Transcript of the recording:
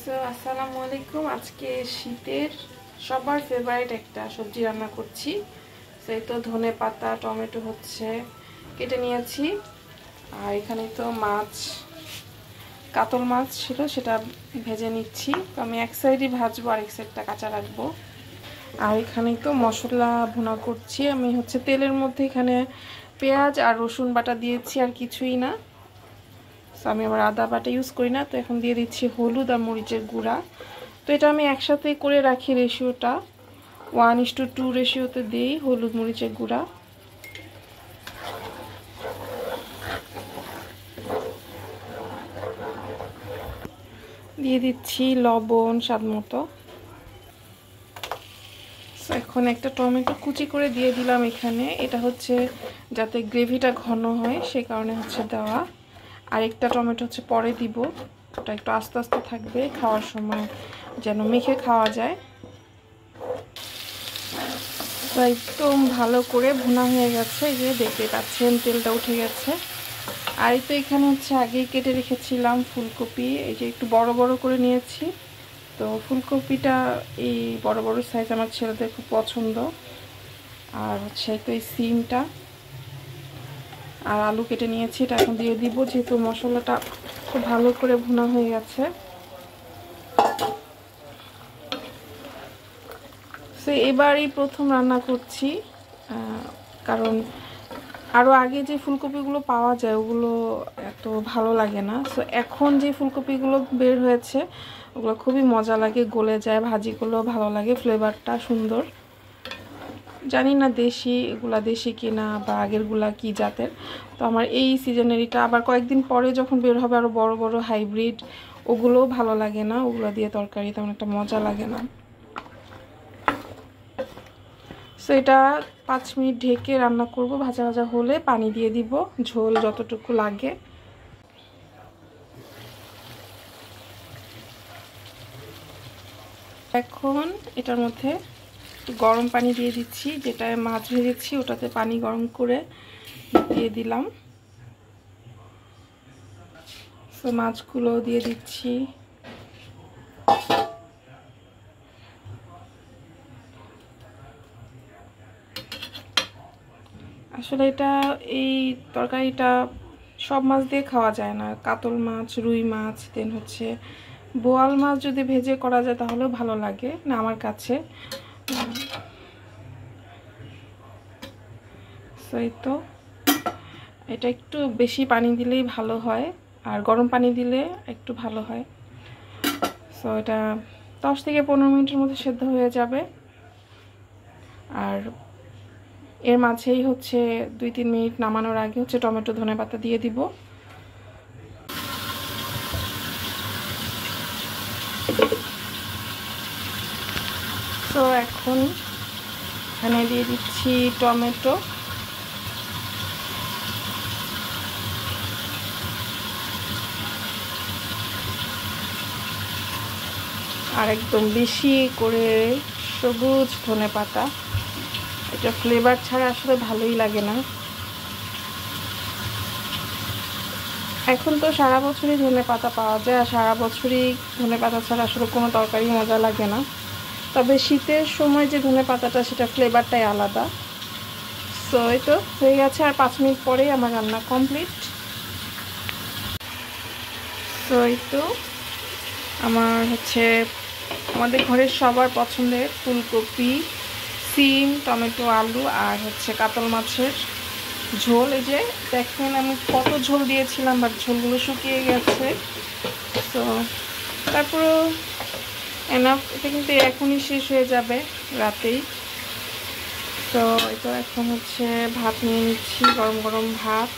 So আসসালামু আলাইকুম। আজকে শীতের সবার ফেভারিট একটা সবজি রান্না করছি। সেই তো ধনে পাতা টমেটো হচ্ছে কেটে নিয়েছি, আর এখানে তো মাছ, কাতল মাছ ছিল, সেটা ভেজে নিচ্ছি। তো আমি এক সাইডই ভাজবো আর এক সাইডটা কাঁচা রাখবো। আর এখানেই তো মশলা ভুনা করছি আমি, হচ্ছে তেলের মধ্যে এখানে পেঁয়াজ আর রসুন বাটা দিয়েছি, আর কিছুই না। আমি আবার আদা বাটা ইউজ করি না। তো এখন দিয়ে দিচ্ছি হলুদ আর মরিচের গুঁড়া। তো এটা আমি একসাথে করে রাখি, রেশিওটা 1:2 রেশিওতে দিই হলুদ মরিচের গুঁড়া। দিয়ে দিচ্ছি লবণ স্বাদ মতো। এখন একটা টমেটো কুচি করে দিয়ে দিলাম এখানে, এটা হচ্ছে যাতে গ্রেভিটা ঘন হয় সে কারণে হচ্ছে দেওয়া। আরেকটা টমেটো হচ্ছে পরে দিব, ওটা একটু আস্তে আস্তে থাকবে, খাওয়ার সময় যেন মেখে খাওয়া যায়। তো একদম ভালো করে ভুনা হয়ে গেছে, এই যে দেখতে পাচ্ছেন তেলটা উঠে গেছে। আর এই তো এখানে হচ্ছে আগেই কেটে রেখেছিলাম ফুলকপি, এই যে একটু বড় বড় করে নিয়েছি। তো ফুলকপিটা এই বড় বড় সাইজ আমার ছেলেদের খুব পছন্দ। আর হচ্ছে তো এই সিমটা আর আলু কেটে নিয়েছি, এটা এখন দিয়ে দিব, যেহেতু মশলাটা খুব ভালো করে ভুনা হয়ে গেছে। সো এবারই প্রথম রান্না করছি, কারণ আরও আগে যে ফুলকপিগুলো পাওয়া যায় ওগুলো এত ভালো লাগে না। সো এখন যে ফুলকপিগুলো বের হয়েছে ওগুলো খুবই মজা লাগে, গলে যায়, ভাজিগুলো ভালো লাগে, ফ্লেভারটা সুন্দর। জানি না দেশি এগুলা দেশি কিনা বা আগেরগুলা কি জাতের। তো আমার এই সিজনের এটা, আবার কয়েকদিন পরে যখন বের হবে আরও বড় বড় হাইব্রিড, ওগুলোও ভালো লাগে না, ওগুলো দিয়ে তরকারি তেমন একটা মজা লাগে না। সো এটা 5 মিনিট ঢেকে রান্না করব, ভাজা ভাজা হলে পানি দিয়ে দিব, ঝোল যতটুকু লাগে। এখন এটার মধ্যে গরম পানি দিয়ে দিচ্ছি, যেটায় মাছ ভেজেছি ওটাতে পানি গরম করে দিয়ে দিলাম। সো মাছগুলো দিয়ে দিচ্ছি। আসলে এটা, এই তরকারিটা সব মাছ দিয়ে খাওয়া যায় না, কাতল মাছ, রুই মাছ, দেন হচ্ছে বোয়াল মাছ যদি ভেজে করা যায় তাহলেও ভালো লাগে না আমার কাছে। এই তো এটা একটু বেশি পানি দিলেই ভালো হয়, আর গরম পানি দিলে একটু ভালো হয়। সো এটা 10 থেকে 15 মিনিটের মধ্যে সেদ্ধ হয়ে যাবে। আর এর মাঝেই হচ্ছে 2-3 মিনিট নামানোর আগে হচ্ছে টমেটো ধনেপাতা দিয়ে দিব। তো এখন এখানে দিয়ে দিচ্ছি টমেটো, আর একদম বেশি করে সবুজ ধনেপাতা। এটা ফ্লেভার ছাড়া আসলে ভালোই লাগে না। এখন তো সারা বছরই ধনেপাতা পাওয়া যায়, আর সারা বছরই ধনেপাতা ছাড়া আসলে কোনো তরকারি মজা লাগে না। তবে শীতের সময় যে ধনেপাতাটা, সেটা ফ্লেভারটাই আলাদা। সো এই তো হয়ে গেছে, আর 5 মিনিট পরেই আমার রান্না কমপ্লিট। সো এই তো আমার হচ্ছে আমাদের ঘরের সবার পছন্দের ফুলকপি, সিম, টমেটো, আলু আর হচ্ছে কাতল মাছের ঝোল। এই যে দেখেন আমি কত ঝোল দিয়েছিলাম, বাট ঝোলগুলো শুকিয়ে গেছে। তো তারপরেও এনাফ, এটা কিন্তু এখনই শেষ হয়ে যাবে রাতেই। তো এটা এখন হচ্ছে ভাত নিয়ে নিচ্ছি, গরম গরম ভাত।